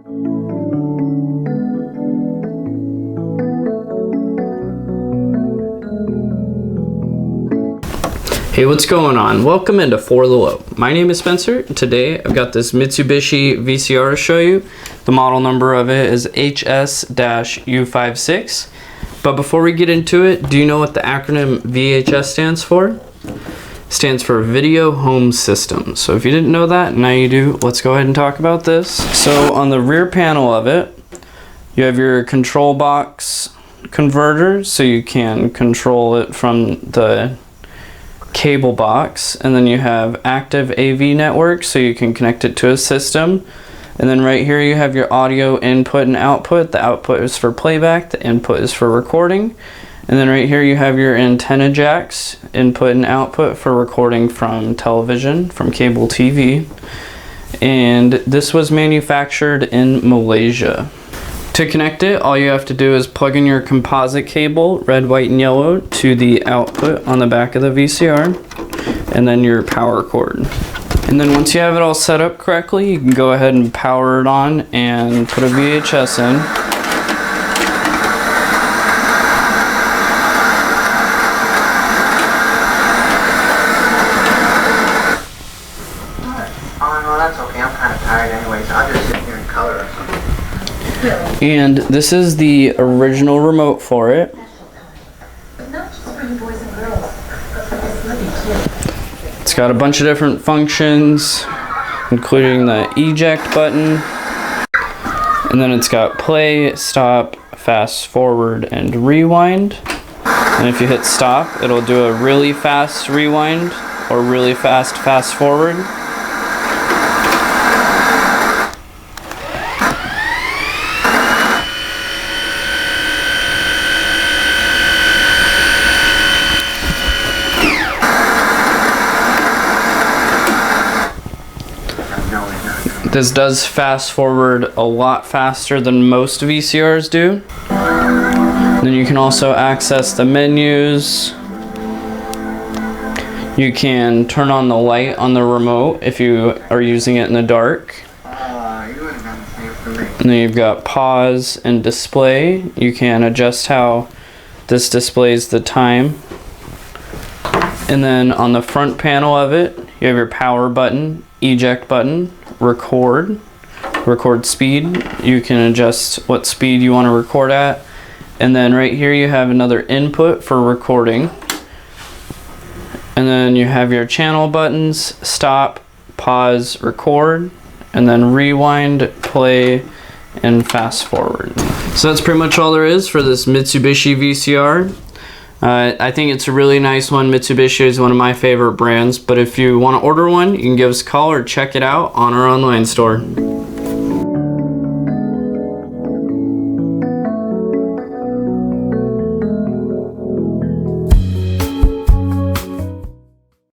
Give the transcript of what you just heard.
Hey, what's going on? Welcome into For the Low. My name is Spencer, and today I've got this Mitsubishi VCR to show you. The model number of it is HS-U576. But before we get into it, do you know what the acronym VHS stands for? It stands for Video Home System. So if you didn't know that, now you do. Let's go ahead and talk about this. So on the rear panel of it, you have your control box converter, so you can control it from the cable box, and then you have active AV network, so you can connect it to a system. And then right here you have your audio input and output. The output is for playback, the input is for recording. And then right here you have your antenna jacks, input and output for recording from television, from cable TV. And this was manufactured in Malaysia. To connect it, all you have to do is plug in your composite cable, red, white, and yellow, to the output on the back of the VCR, and then your power cord. And then once you have it all set up correctly, you can go ahead and power it on and put a VHS in. Oh, that's okay. I'm kind of tired anyway, so I'll just sit here and color or something. And this is the original remote for it. It's got a bunch of different functions, including the eject button. And then it's got play, stop, fast forward, and rewind. And if you hit stop, it'll do a really fast rewind or really fast fast forward. This does fast forward a lot faster than most VCRs do. Then you can also access the menus. You can turn on the light on the remote if you are using it in the dark. And then you've got pause and display. You can adjust how this displays the time. And then on the front panel of it, you have your power button, eject button, record speed. You can adjust what speed you want to record at. And then right here you have another input for recording. And then you have your channel buttons, stop, pause, record, and then rewind, play, and fast forward. So that's pretty much all there is for this Mitsubishi VCR. I think it's a really nice one. Mitsubishi is one of my favorite brands, but if you want to order one, you can give us a call or check it out on our online store.